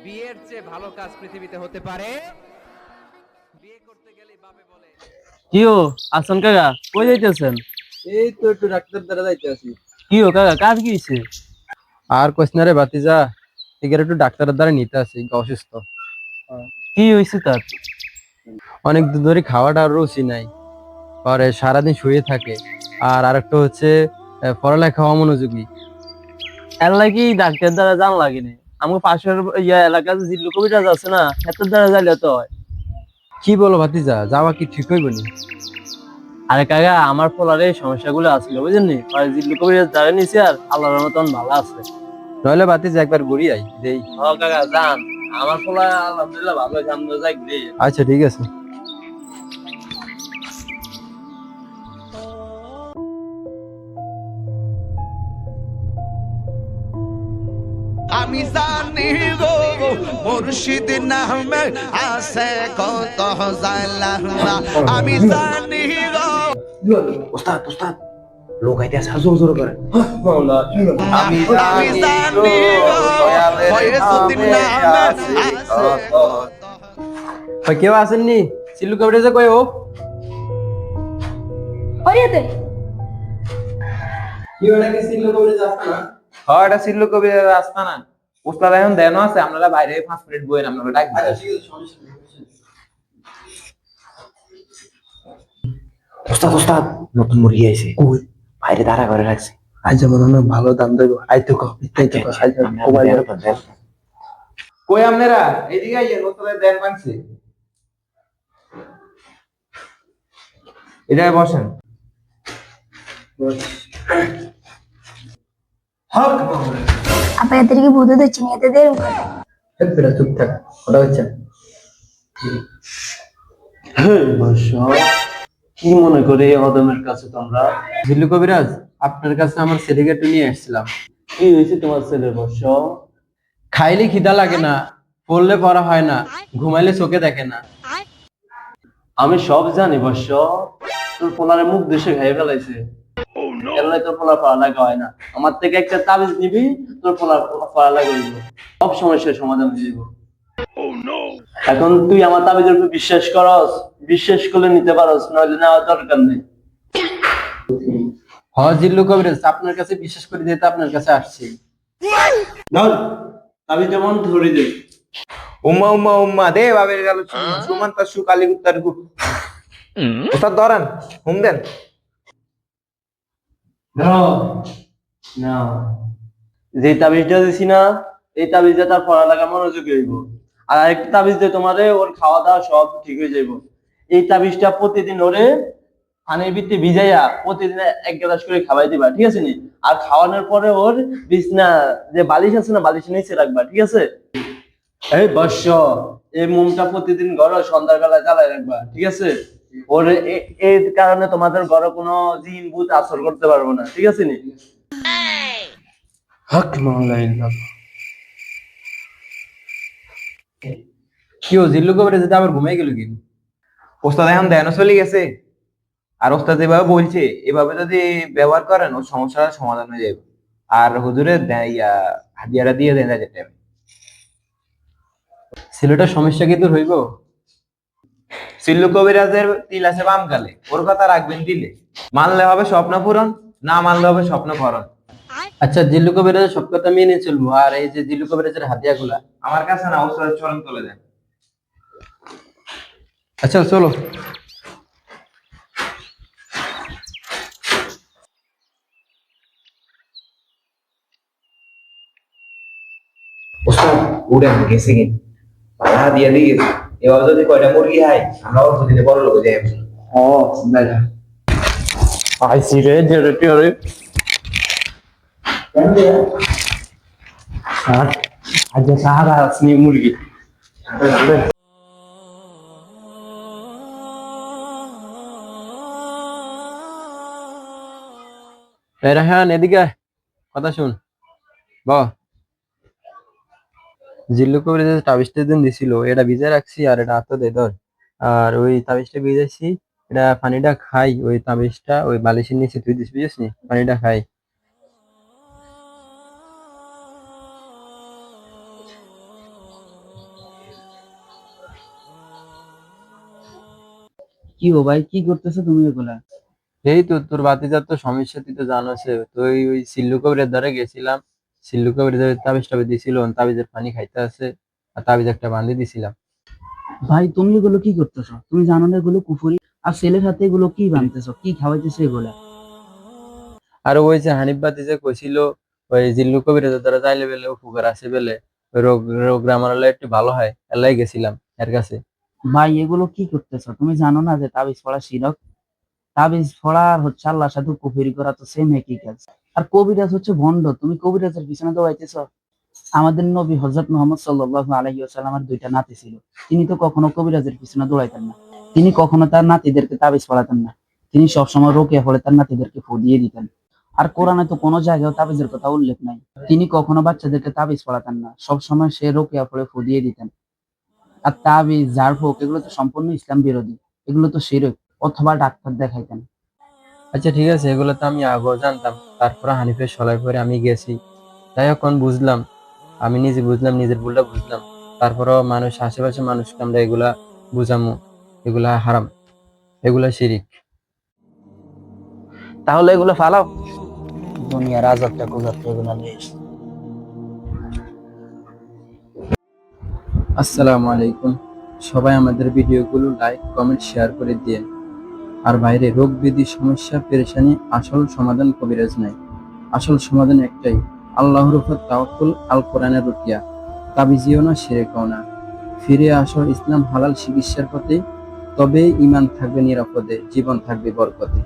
বিয়ের চেয়ে ভালো কাজ পৃথিবীতে হতে পারে? বিয়ে করতে গেলে বাপে বলে কিও আছেন কাকা, কই যাইতেছেন? এই তো একটু ডাক্তার দ্বারা যাইতে আছি। কিও কাকা, কাজ কি হইছে? আর কইস না রে ভাতিজা, এখানে একটু ডাক্তারের দ্বারা নিতে আছি, অসুস্থ। কি হইছে তার? অনেক দিন ধরে খাওয়াটা রুচি নাই, পরে সারাদিন শুয়ে থাকে। আর আরেকটা হচ্ছে পড়ালেখা অমনোযোগী। এর লাগি ডাক্তার দ্বারা জান লাগেনি। আমার পাশের এলাকাতে জিল্লু কবিরাজ আছে না, হেতার দ্বারা যাইলে তো হয়। কি বলো ভাতিজা, যাওয়া কি ঠিক হইব নি? আরে কাকা, আমার পোলার এই সমস্যাগুলো আসছিল বুঝেননি, জিল্লু কবিরাজ দ্বারা নিছে আর আল্লাহর মতন ভালো আছে। নইলে ভাতিজা একবার ঘুরি আই দেই। হ কাকা যান, আমার পোলা আলহামদুলিল্লাহ ভালো আছে, আমরা যাই ঘুরে। আচ্ছা ঠিক আছে। আমি জানি গো মুর্শিদ নামে আছে কত জালা, আমি জানি গো। ওস্তাদ ওস্তাদ লোক আইতেছে, জোর জোর করে। আমি জানি গো ফয়েজুদ্দিন নামে আছে ভাই কেউ আসেননি? সিল্লু কবিরাজে কই ও? হরিয়াতে কি ওটা কি সিল্লু কবিরাজ আসছে না? হ্যাঁ, এটা সিল্লু কবির রাস্তা না। ওস্তাদ এখন দেন আছে, আপনারা বাইরে 5 মিনিট বইন, আপনারা ডাক দিন। ওস্তাদ ওস্তাদ নতুন মুরগি আইছে, কই বাইরে দাঁড়া করে রাখছে। আজ যেমন অনেক ভালো দাম দেবো, আইতো কো ইত্যাদি কো আজ মোবাইল। কই আপনারা এইদিকে আইয়েন, ওস্তাদের দেন মানছে। এটাই বসেন। হক apa ya tadi butuh tuh cini itu deh এক বেটা চুপ থাক, ওটা হচ্ছে কি মনে করে এই অদমের কাছে তোমরা? জিল্লু কবিরাজ, আপনার কাছে আমার ছেলেকে একটু নিয়ে এসেছিলাম। কি হয়েছে তোমার ছেলের বর্ষ? খাইলে খিদা লাগে না, পড়লে পড়া হয় না, ঘুমাইলে চোখে দেখে না। আমি সব জানি বর্ষ, তোর পোলারে মুখ দেশে খাইয়ে ফেলাইছে। এলাই তোর পোলার পড়ালেখা হয় না। আমার থেকে একটা তাবিজ নিবি, তোর পোলার পড়ালেখা হইব, সব সমস্যার সমাধান হয়ে যাবো। এখন তুই আমার তাবিজের উপর বিশ্বাস করস? বিশ্বাস করলে নিতে পারস, নইলে নেওয়ার দরকার নেই। হ জিল্লু কবিরাজ, আপনার কাছে বিশ্বাস করে দিতে আপনার কাছে আসছি। ধর তাবিজ যেমন ধরে দে। উম্মা উম্মা উম্মা দে বাবের গেল সুমান তার সু কালী উত্তর গু। ওস্তাদ ধরেন, হুম দেন। না, যে তাবিজটা দিছি না, এই তাবিজটা তার পড়ালেখা মনোযোগী হইব। আর আরেকটা তাবিজ দিয়ে তোমারে ওর খাওয়া দাওয়া সব ঠিক হয়ে যাইব। এই তাবিজটা প্রতিদিন ওরে পানির ভিতরে ভিজাইয়া প্রতিদিন এক গ্লাস করে খাওয়াই দিবা, ঠিক আছে নি? আর খাওয়ানোর পরে ওর বিছনা যে বালিশ আছে না, বালিশ নিচে রাখবা, ঠিক আছে? এই বর্ষ, এই মোমটা প্রতিদিন ঘরে সন্ধ্যাবেলা জ্বালায় রাখবা, ঠিক আছে? ওর এর কারণে তোমাদের ঘরে কোনো জিন ভূত আসর করতে পারবো না, ঠিক আছে নি? হক মাওলানা। কি ও জিল্লু কবিরাজ যেটা আবার ঘুমাই গেল কি? ওস্তাদ এখন দেনও চলে গেছে। আর ওস্তাদ যেভাবে বলছে এভাবে যদি ব্যবহার করেন, ওর সমস্যার সমাধান হয়ে যাবে। আর হুজুরের হাদিয়াটা দিয়ে দেন যেতে। ছেলেটার সমস্যা কি দূর হইব? সিল্লু কবিরাজের তিল আছে বাম গালে, ওর কথা রাখবেন দিলে। মানলে হবে স্বপ্ন পূরণ, না মানলে হবে স্বপ্ন ভরণ। আচ্ছা জিল্লু কবিরাজের সব কথা মেনে চলবো, আর এই যে জিল্লু কবিরাজের হাতিয়া গুলা আমার কাছে না, ওস্তাদের চরণ তুলে দেন। আচ্ছা চলো। ওস্তাদ উড়ে গেছে কি পালা দিয়ে দিয়ে এভাবে যদি কয়টা মুরগি হয়, আমরা অর্থ দিতে বড় লোক যাই। ও দাদা আইসি রে জেরেটি রে। আজ সাহারা আসনি মুরগি। রায়হান এদিকে আয়, কথা শুন। ব জিল্লু কবিরাজ যে তাবিজটা দিন দিছিল, এটা ভিজে রাখছি আর এটা হাতে দে ধর। আর ওই তাবিজটা ভিজাইছি, এটা পানিটা খাই, ওই তাবিজটা ওই বালিশের নিচে তুই দিস, বুঝছিস নি? পানিটা খাই। কি ও ভাই, কি করতেছো তুমি এগুলা? এই তো তোর বাতিজার তো সমস্যা, তুই তো জানোস। তো ওই সিল্লু কবিরের দ্বারা গেছিলাম, সিল্লু কবির তাবিজ টাবিজ দিছিল, তাবিজের পানি খাইতে আছে, আর তাবিজ একটা বান্ধি দিছিলাম। ভাই তুমি এগুলো কি করতেছো? তুমি জানো না এগুলো কুফরি? আর ছেলের হাতে এগুলো কি বানতেছো, কি খাওয়াইতেছো এগুলা? আর ওই যে হানিফ বাতি যে কইছিল ওই জিল্লু কবিরের দ্বারা যাইলে বেলে উপকার আছে বেলে, ওই রোগ রোগ আমার একটু ভালো হয়, এলাই গেছিলাম এর কাছে। ভাই এগুলো কি করতেছো? তুমি জানো না যে তাবিজ পড়া শিরক? তাবিজ পড়া আর হচ্ছে আল্লাহর সাথে কুফরি করা তো সেম একই কাজ। আর কবিরাজ হচ্ছে ভণ্ড, তুমি কবিরাজের পিছনে দৌড়াইতেছো। আমাদের নবী হযরত মুহাম্মদ সাল্লাল্লাহু আলাইহি ওয়াসাল্লামের দুইটা নাতি ছিল। তিনি তো কখনো কবিরাজের পিছনে দৌড়াইতেন না। তিনি কখনো তার নাতিদেরকে তাবিজ পড়াতেন না। তিনি সবসময় রোকেয়া পড়ে তার নাতিদেরকে ফু দিয়ে দিতেন। আর কোরআনে তো কোনো জায়গায় তাবিজের কথা উল্লেখ নাই। তিনি কখনো বাচ্চাদেরকে তাবিজ পড়াতেন না, সবসময় সে রোকেয়া পড়ে ফু দিয়ে দিতেন। আর তাবিজ ঝাড়ফুঁক এগুলো তো সম্পূর্ণ ইসলাম বিরোধী, এগুলো তো শিরক। অথবা ডাক্তার দেখাইতেন। আচ্ছা ঠিক আছে, এগুলো তো আমি আগেও জানতাম, তারপরে হানিফের সলাই পরে আমি গেছি, তাই এখন বুঝলাম, আমি নিজে বুঝলাম, নিজের ভুলটা বুঝলাম। তারপরেও মানুষ, আশেপাশে মানুষকে আমরা এগুলা বুঝামু, এগুলা হারাম, এগুলা শিরিক। তাহলে এগুলো ফালাও, দুনিয়ার আজাবটা কোজাতে এগুলো নিয়ে এসো। আসসালামু আলাইকুম। সবাই আমাদের ভিডিওগুলো লাইক কমেন্ট শেয়ার করে দিয়ে। আর বাইরে রোগ ব্যাধি সমস্যা পেরেশানি আসল সমাধান কবিরাজ নাই, আসল সমাধান একটাই, আল্লাহর উপর তাওয়াক্কুল, আল কোরআনের রুকিয়া। তাবিজিও না, শিরকও না। ফিরে আসো ইসলাম হালাল চিকিৎসার পথে, তবে ঈমান থাকবে নিরাপদে, জীবন থাকবে বরকতে।